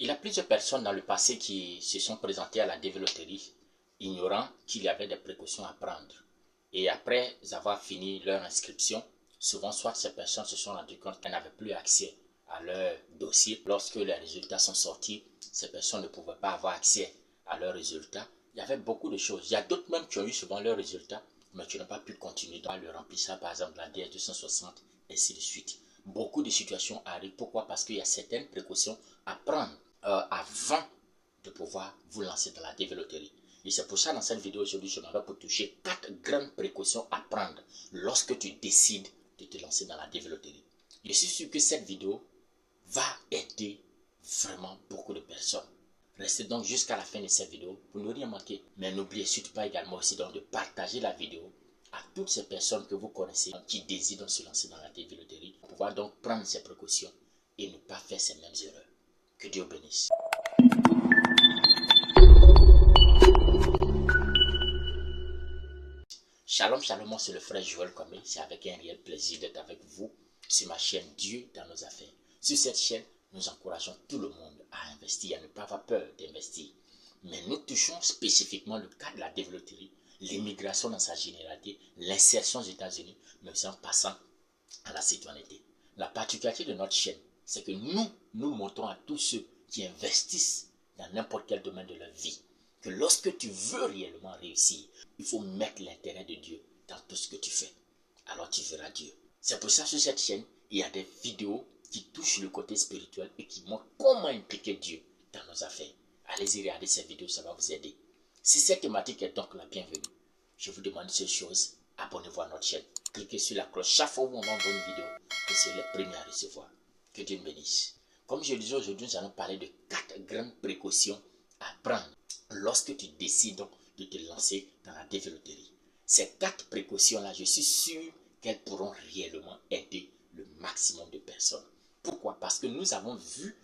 Il y a plusieurs personnes dans le passé qui se sont présentées à la développerie, ignorant qu'il y avait des précautions à prendre. Et après avoir fini leur inscription, souvent soit ces personnes se sont rendues compte qu'elles n'avaient plus accès à leur dossier. Lorsque les résultats sont sortis, ces personnes ne pouvaient pas avoir accès à leurs résultats. Il y avait beaucoup de choses. Il y a d'autres même qui ont eu souvent leurs résultats, mais qui n'ont pas pu continuer dans le remplissage, par exemple, de la DS 260, et ainsi de suite. Beaucoup de situations arrivent. Pourquoi? Parce qu'il y a certaines précautions à prendre avant de pouvoir vous lancer dans la développerie. Et c'est pour ça, dans cette vidéo aujourd'hui, je m'en vais pour toucher 4 grandes précautions à prendre lorsque tu décides de te lancer dans la développerie. Je suis sûr que cette vidéo va aider vraiment beaucoup de personnes. Restez donc jusqu'à la fin de cette vidéo pour ne rien manquer. Mais n'oubliez surtout pas également aussi donc de partager la vidéo à toutes ces personnes que vous connaissez qui désirent se lancer dans la développerie pour pouvoir donc prendre ces précautions et ne pas faire ces mêmes erreurs. Que Dieu bénisse. Shalom, shalom, moi c'est le frère Joël Kwame. C'est avec un réel plaisir d'être avec vous sur ma chaîne Dieu dans nos affaires. Sur cette chaîne, nous encourageons tout le monde à investir, à ne pas avoir peur d'investir. Mais nous touchons spécifiquement le cas de la développerie, l'immigration dans sa généralité, l'insertion aux États-Unis, mais aussi en passant à la citoyenneté. La particularité de notre chaîne, c'est que nous montrons à tous ceux qui investissent dans n'importe quel domaine de leur vie que lorsque tu veux réellement réussir, il faut mettre l'intérêt de Dieu dans tout ce que tu fais. Alors tu verras Dieu. C'est pour ça que sur cette chaîne, il y a des vidéos qui touchent le côté spirituel et qui montrent comment impliquer Dieu dans nos affaires. Allez-y regarder ces vidéos, ça va vous aider. Si cette thématique est donc la bienvenue, je vous demande ces choses. Abonnez-vous à notre chaîne. Cliquez sur la cloche chaque fois où on envoie une vidéo. Vous serez les premiers à recevoir. Que Dieu bénisse. Comme je le disais aujourd'hui, nous allons parler de 4 grandes précautions à prendre lorsque tu décides donc de te lancer dans la développerie. Ces 4 précautions-là, je suis sûr qu'elles pourront réellement aider le maximum de personnes. Pourquoi? Parce que nous avons vu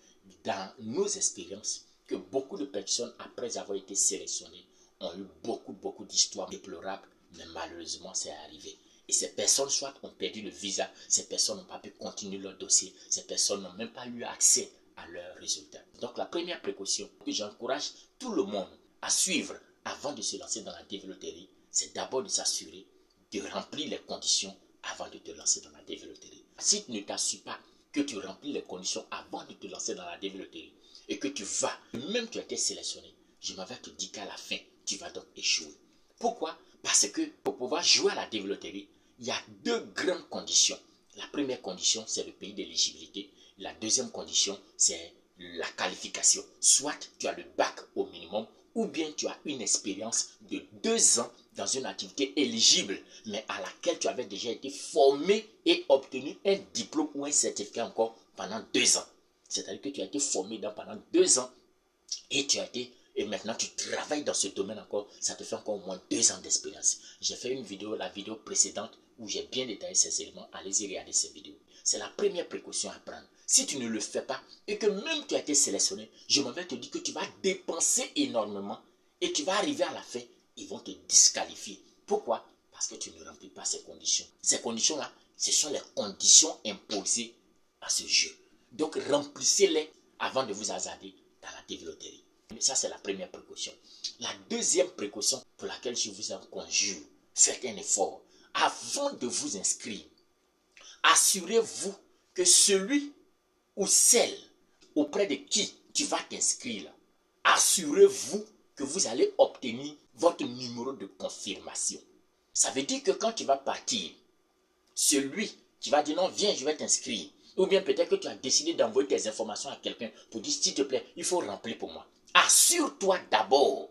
dans nos expériences que beaucoup de personnes, après avoir été sélectionnées, ont eu beaucoup d'histoires déplorables, mais malheureusement, c'est arrivé. Et ces personnes, soit ont perdu le visa, ces personnes n'ont pas pu continuer leur dossier, ces personnes n'ont même pas eu accès à leurs résultats. Donc la première précaution que j'encourage tout le monde à suivre avant de se lancer dans la développerie, c'est d'abord de s'assurer de remplir les conditions avant de te lancer dans la développerie. Si tu ne t'assures pas que tu remplis les conditions avant de te lancer dans la développerie et que tu vas, même tu as été sélectionné, je m'avais te dit qu'à la fin, tu vas donc échouer. Pourquoi? Parce que pour pouvoir jouer à la développerie, il y a 2 grandes conditions. La première condition, c'est le pays d'éligibilité. La deuxième condition, c'est la qualification. Soit tu as le bac au minimum, ou bien tu as une expérience de 2 ans dans une activité éligible, mais à laquelle tu avais déjà été formé et obtenu un diplôme ou un certificat encore pendant 2 ans. C'est-à-dire que tu as été formé pendant 2 ans et maintenant tu travailles dans ce domaine encore, ça te fait encore au moins 2 ans d'expérience. J'ai fait une vidéo, la vidéo précédente, où j'ai bien détaillé ces éléments. Allez-y regarder ces vidéos. C'est la première précaution à prendre. Si tu ne le fais pas et que même tu as été sélectionné, je m'en vais te dire que tu vas dépenser énormément et tu vas arriver à la fin, ils vont te disqualifier. Pourquoi? Parce que tu ne remplis pas ces conditions. Ces conditions-là, ce sont les conditions imposées à ce jeu. Donc remplissez-les avant de vous hasarder dans la développerie. Ça, c'est la première précaution. La deuxième précaution pour laquelle je vous en conjure, faites un effort. Avant de vous inscrire, assurez-vous que celui ou celle auprès de qui tu vas t'inscrire, assurez-vous que vous allez obtenir votre numéro de confirmation. Ça veut dire que quand tu vas partir, celui qui va dire non, viens, je vais t'inscrire, ou bien peut-être que tu as décidé d'envoyer tes informations à quelqu'un pour dire s'il te plaît, il faut remplir pour moi. Assure-toi d'abord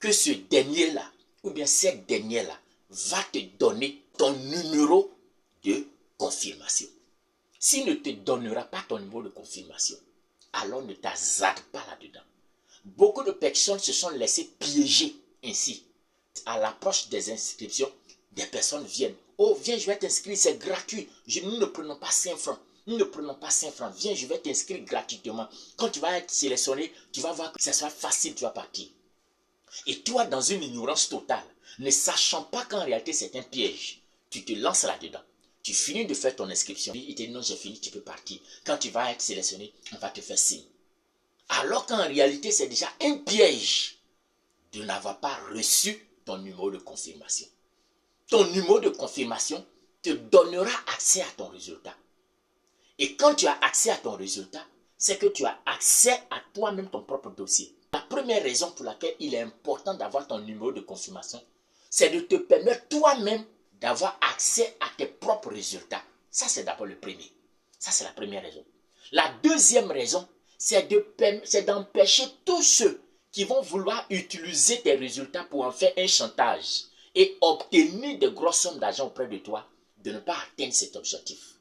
que ce dernier-là, ou bien cette dernière-là, va te donner ton numéro de confirmation. S'il ne te donnera pas ton numéro de confirmation, alors ne t'hasarde pas là-dedans. Beaucoup de personnes se sont laissées piéger ainsi. À l'approche des inscriptions, des personnes viennent. Oh, viens, je vais t'inscrire, c'est gratuit. Nous ne prenons pas 5 francs. Nous ne prenons pas 5 francs. Viens, je vais t'inscrire gratuitement. Quand tu vas être sélectionné, tu vas voir que ça sera facile, tu vas partir. Et toi, dans une ignorance totale, ne sachant pas qu'en réalité c'est un piège, tu te lances là-dedans. Tu finis de faire ton inscription. Il te dit non, j'ai fini, tu peux partir. Quand tu vas être sélectionné, on va te faire signe. Alors qu'en réalité, c'est déjà un piège de n'avoir pas reçu ton numéro de confirmation. Ton numéro de confirmation te donnera accès à ton résultat. Et quand tu as accès à ton résultat, c'est que tu as accès à toi-même ton propre dossier. La première raison pour laquelle il est important d'avoir ton numéro de confirmation, c'est de te permettre toi-même d'avoir accès à tes propres résultats. Ça, c'est d'abord le premier. Ça, c'est la première raison. La deuxième raison, c'est d'empêcher tous ceux qui vont vouloir utiliser tes résultats pour en faire un chantage et obtenir de grosses sommes d'argent auprès de toi, de ne pas atteindre cet objectif.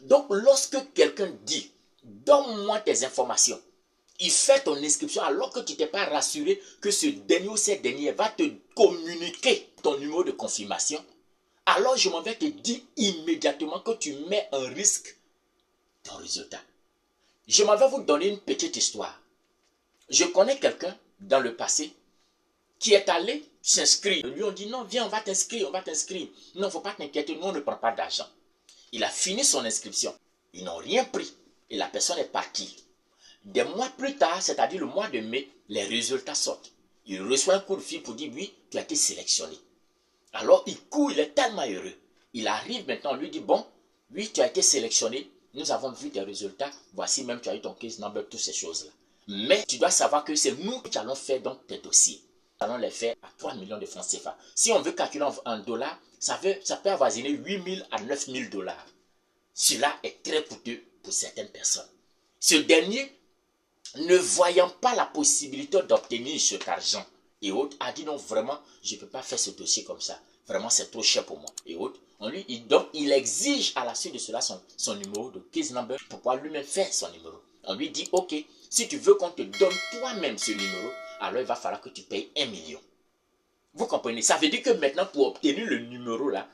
Donc, lorsque quelqu'un dit, donne-moi tes informations, il fait ton inscription alors que tu t'es pas rassuré que ce dernier ou cette dernière va te communiquer ton numéro de confirmation, alors je m'en vais te dire immédiatement que tu mets en risque ton résultat. Je m'en vais vous donner une petite histoire. Je connais quelqu'un dans le passé qui est allé s'inscrire. Lui on dit non, viens, on va t'inscrire, on va t'inscrire. Non, il ne faut pas t'inquiéter, nous on ne prend pas d'argent. Il a fini son inscription. Ils n'ont rien pris et la personne est partie. Des mois plus tard, c'est-à-dire le mois de mai, les résultats sortent. Il reçoit un coup de fil pour dire oui, tu as été sélectionné. Alors il court, il est tellement heureux. Il arrive maintenant, on lui dit bon, oui, tu as été sélectionné, nous avons vu tes résultats, voici même tu as eu ton case number, toutes ces choses-là. Mais tu dois savoir que c'est nous qui allons faire donc tes dossiers. Nous allons les faire à 3 millions de francs CFA. Si on veut calculer en dollars, ça peut avoisiner 8 000 à 9 000 dollars. Cela est très coûteux pour certaines personnes. Ce dernier, ne voyant pas la possibilité d'obtenir cet argent et autres, a dit non, vraiment, je ne peux pas faire ce dossier comme ça. Vraiment, c'est trop cher pour moi. Et autres, donc, il exige à la suite de cela son numéro de case number pour pouvoir lui-même faire son numéro. On lui dit, ok, si tu veux qu'on te donne toi-même ce numéro, alors il va falloir que tu payes 1 million. Vous comprenez? Ça veut dire que maintenant, pour obtenir le numéro là,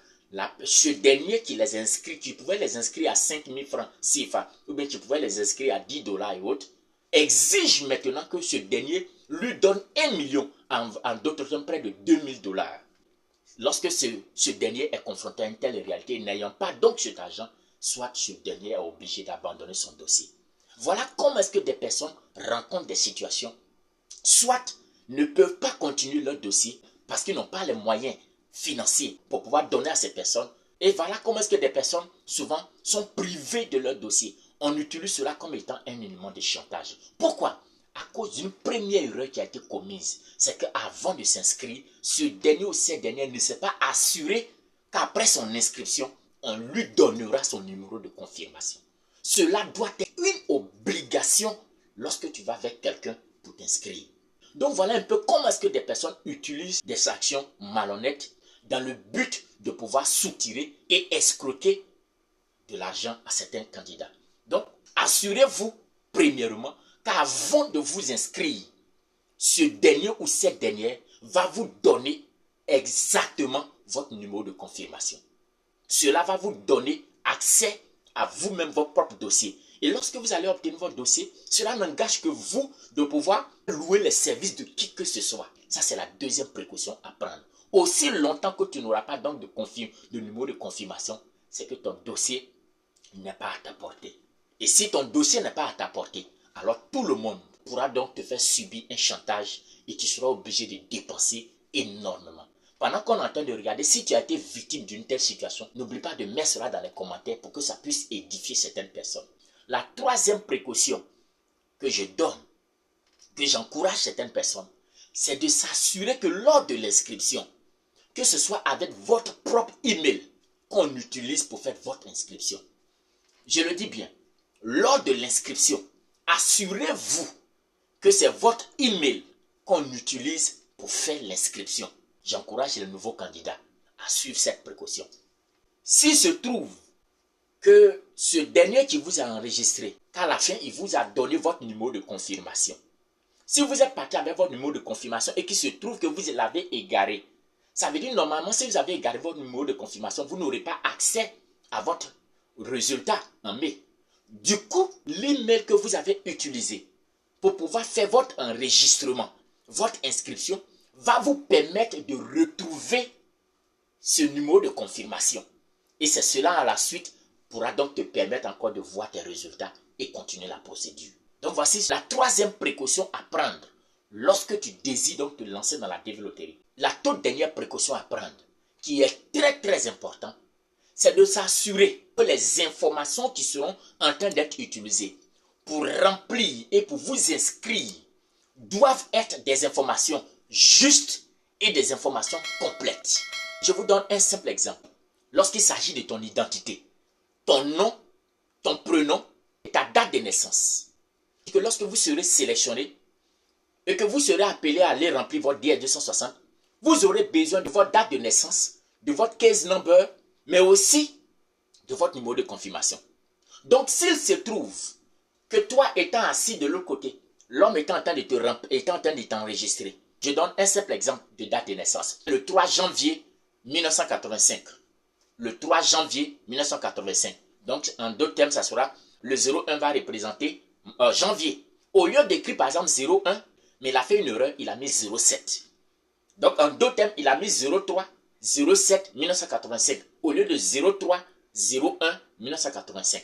ce dernier qui les inscrit, tu pouvais les inscrire à 5 000 francs CFA, ou bien tu pouvais les inscrire à 10 dollars et autres, exige maintenant que ce dernier lui donne 1 million, en d'autres termes près de 2 000 dollars. Lorsque ce dernier est confronté à une telle réalité, n'ayant pas donc cet argent, soit ce dernier est obligé d'abandonner son dossier. Voilà comment est-ce que des personnes rencontrent des situations, soit ne peuvent pas continuer leur dossier parce qu'ils n'ont pas les moyens financiers pour pouvoir donner à ces personnes. Et voilà comment est-ce que des personnes, souvent, sont privées de leur dossier. On utilise cela comme étant un élément de chantage. Pourquoi? À cause d'une première erreur qui a été commise. C'est qu'avant de s'inscrire, ce dernier ou cette dernière ne s'est pas assuré qu'après son inscription, on lui donnera son numéro de confirmation. Cela doit être une obligation lorsque tu vas avec quelqu'un pour t'inscrire. Donc voilà un peu comment est-ce que des personnes utilisent des actions malhonnêtes dans le but de pouvoir soutirer et escroquer de l'argent à certains candidats. Donc, assurez-vous, premièrement, qu'avant de vous inscrire, ce dernier ou cette dernière va vous donner exactement votre numéro de confirmation. Cela va vous donner accès à vous-même, votre propre dossier. Et lorsque vous allez obtenir votre dossier, cela n'engage que vous de pouvoir louer les services de qui que ce soit. Ça, c'est la deuxième précaution à prendre. Aussi longtemps que tu n'auras pas donc de numéro de confirmation, c'est que ton dossier n'est pas à ta portée. Et si ton dossier n'est pas à ta portée, alors tout le monde pourra donc te faire subir un chantage et tu seras obligé de dépenser énormément. Pendant qu'on est en train de regarder, si tu as été victime d'une telle situation, n'oublie pas de mettre cela dans les commentaires pour que ça puisse édifier certaines personnes. La troisième précaution que je donne, que j'encourage certaines personnes, c'est de s'assurer que lors de l'inscription, que ce soit avec votre propre email qu'on utilise pour faire votre inscription. Je le dis bien, lors de l'inscription, assurez-vous que c'est votre email qu'on utilise pour faire l'inscription. J'encourage les nouveaux candidats à suivre cette précaution. S'il se trouve que ce dernier qui vous a enregistré, qu'à la fin, il vous a donné votre numéro de confirmation. Si vous êtes parti avec votre numéro de confirmation et qu'il se trouve que vous l'avez égaré, ça veut dire normalement, si vous avez égaré votre numéro de confirmation, vous n'aurez pas accès à votre résultat en mai. Du coup, l'email que vous avez utilisé pour pouvoir faire votre enregistrement, votre inscription, va vous permettre de retrouver ce numéro de confirmation. Et c'est cela à la suite pourra donc te permettre encore de voir tes résultats et continuer la procédure. Donc voici la troisième précaution à prendre lorsque tu désires donc te lancer dans la développerie. La toute dernière précaution à prendre, qui est très très important, c'est de s'assurer que les informations qui seront en train d'être utilisées pour remplir et pour vous inscrire doivent être des informations justes et des informations complètes. Je vous donne un simple exemple. Lorsqu'il s'agit de ton identité, ton nom, ton prénom et ta date de naissance, et que lorsque vous serez sélectionné et que vous serez appelé à aller remplir votre DS 260, vous aurez besoin de votre date de naissance, de votre case number, mais aussi de votre numéro de confirmation. Donc, s'il se trouve que toi étant assis de l'autre côté, l'homme étant en train de t'enregistrer, je donne un simple exemple de date de naissance. Le 3 janvier 1985. Le 3 janvier 1985. Donc, en deux termes, ça sera le 01 va représenter janvier. Au lieu d'écrire par exemple 01, mais il a fait une erreur, il a mis 07. Donc, en deux termes, il a mis 03, 07, 1985. Au lieu de 03, 01, 1985.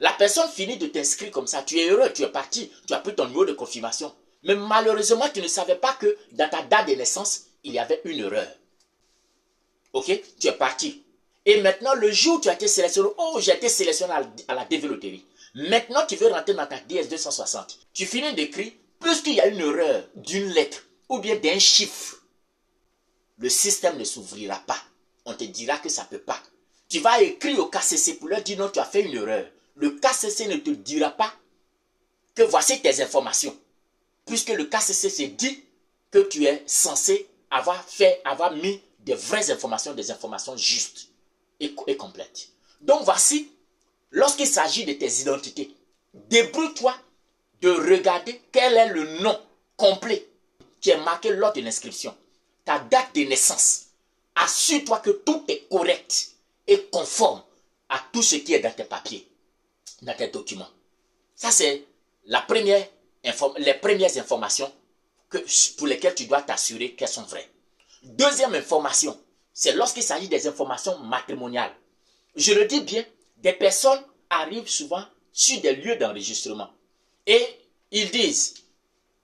La personne finit de t'inscrire comme ça. Tu es heureux, tu es parti, tu as pris ton numéro de confirmation. Mais malheureusement, tu ne savais pas que dans ta date de naissance, il y avait une erreur. Ok? Tu es parti. Et maintenant, le jour où tu as été sélectionné, oh, j'ai été sélectionné à la développerie. Maintenant, tu veux rentrer dans ta DS 260. Tu finis d'écrire, puisqu'il y a une erreur d'une lettre ou bien d'un chiffre, le système ne s'ouvrira pas. On te dira que ça ne peut pas. Tu vas écrire au KCC pour leur dire non, tu as fait une erreur. Le KCC ne te dira pas que voici tes informations. Puisque le KCC se dit que tu es censé avoir mis des vraies informations, des informations justes et complètes. Donc voici, lorsqu'il s'agit de tes identités, débrouille-toi de regarder quel est le nom complet qui est marqué lors de l'inscription. Ta date de naissance. Assure-toi que tout est correct et conforme à tout ce qui est dans tes papiers, dans tes documents. Ça, c'est les premières informations pour lesquelles tu dois t'assurer qu'elles sont vraies. Deuxième information, c'est lorsqu'il s'agit des informations matrimoniales. Je le dis bien, des personnes arrivent souvent sur des lieux d'enregistrement et ils disent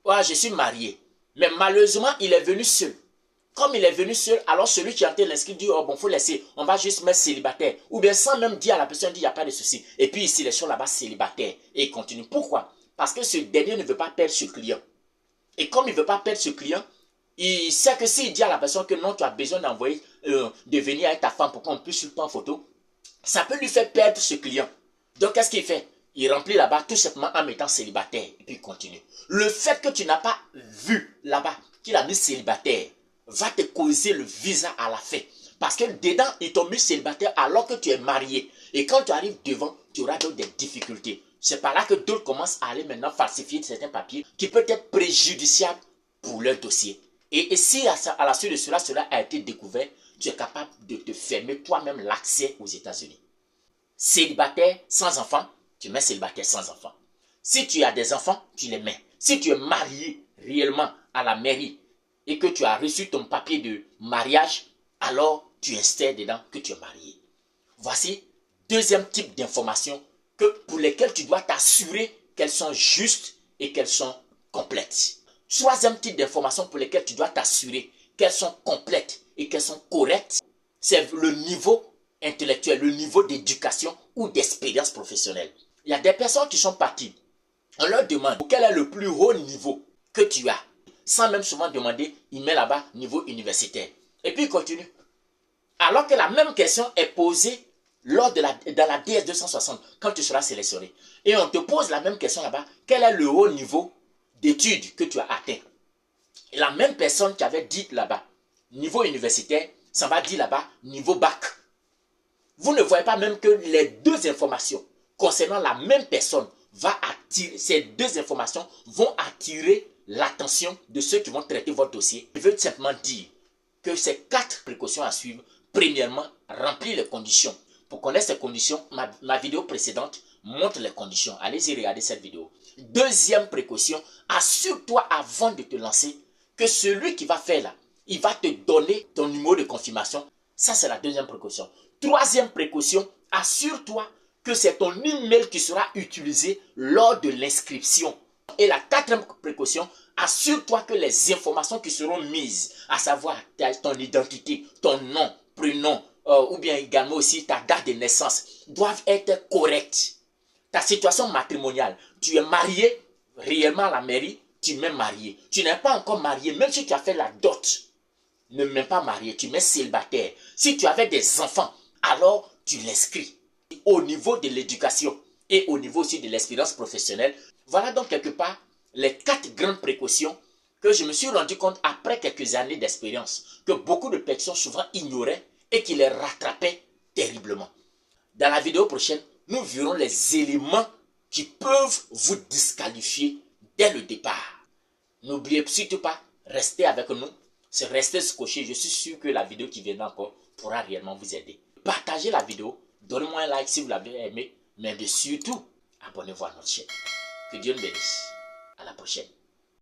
ouais, je suis marié, mais malheureusement, il est venu seul. Comme il est venu seul, alors celui qui a été l'inscrit dit, oh bon, faut laisser, on va juste mettre célibataire. Ou bien sans même dire à la personne, il n'y a pas de souci. Et puis il sélectionne là-bas célibataire et il continue. Pourquoi? Parce que ce dernier ne veut pas perdre ce client. Et comme il ne veut pas perdre ce client, il sait que s'il dit à la personne que non, tu as besoin d'envoyer, de venir avec ta femme pour qu'on puisse le prendre en photo, ça peut lui faire perdre ce client. Donc qu'est-ce qu'il fait? Il remplit là-bas tout simplement en mettant célibataire et puis il continue. Le fait que tu n'as pas vu là-bas qu'il a mis célibataire va te causer le visa à la fin. Parce que dedans, ils t'ont mis célibataire alors que tu es marié. Et quand tu arrives devant, tu auras donc des difficultés. C'est par là que d'autres commencent à aller maintenant falsifier certains papiers qui peuvent être préjudiciables pour leur dossier. Et si à la suite de cela, cela a été découvert, tu es capable de te fermer toi-même l'accès aux États-Unis. Célibataire sans enfant, tu mets célibataire sans enfant. Si tu as des enfants, tu les mets. Si tu es marié réellement à la mairie, et que tu as reçu ton papier de mariage, alors tu insères dedans que tu es marié. Voici deuxième type d'informations pour lesquelles tu dois t'assurer qu'elles sont justes et qu'elles sont complètes. Troisième type d'informations pour lesquelles tu dois t'assurer qu'elles sont complètes et qu'elles sont correctes, c'est le niveau intellectuel, le niveau d'éducation ou d'expérience professionnelle. Il y a des personnes qui sont parties. On leur demande quel est le plus haut niveau que tu as. Sans même souvent demander, il met là-bas niveau universitaire. Et puis il continue. Alors que la même question est posée dans la DS 260 quand tu seras sélectionné. Et on te pose la même question là-bas. Quel est le haut niveau d'études que tu as atteint? Et la même personne qui avait dit là-bas, niveau universitaire, ça va dire là-bas, niveau bac. Vous ne voyez pas même que les deux informations concernant la même personne ces deux informations vont attirer l'attention de ceux qui vont traiter votre dossier. Je veux simplement dire que ces 4 précautions à suivre. Premièrement, remplir les conditions. Pour connaître ces conditions, ma vidéo précédente montre les conditions. Allez-y regarder cette vidéo. Deuxième précaution, assure-toi avant de te lancer que celui qui va faire là, il va te donner ton numéro de confirmation. Ça, c'est la deuxième précaution. Troisième précaution, assure-toi que c'est ton email qui sera utilisé lors de l'inscription. Et la quatrième précaution, assure-toi que les informations qui seront mises, à savoir ton identité, ton nom, prénom, ou bien également aussi ta date de naissance, doivent être correctes. Ta situation matrimoniale, tu es marié, réellement à la mairie, tu mets marié. Tu n'es pas encore marié, même si tu as fait la dot, ne mets pas marié, tu mets célibataire. Si tu avais des enfants, alors tu l'inscris. Au niveau de l'éducation et au niveau aussi de l'expérience professionnelle, voilà donc quelque part les 4 grandes précautions que je me suis rendu compte après quelques années d'expérience, que beaucoup de personnes souvent ignoraient et qui les rattrapaient terriblement. Dans la vidéo prochaine, nous verrons les éléments qui peuvent vous disqualifier dès le départ. N'oubliez surtout pas, restez avec nous, c'est rester scotché. Je suis sûr que la vidéo qui viendra encore pourra réellement vous aider. Partagez la vidéo, donnez-moi un like si vous l'avez aimé, mais surtout, abonnez-vous à notre chaîne. Que Dieu nous bénisse. À la prochaine.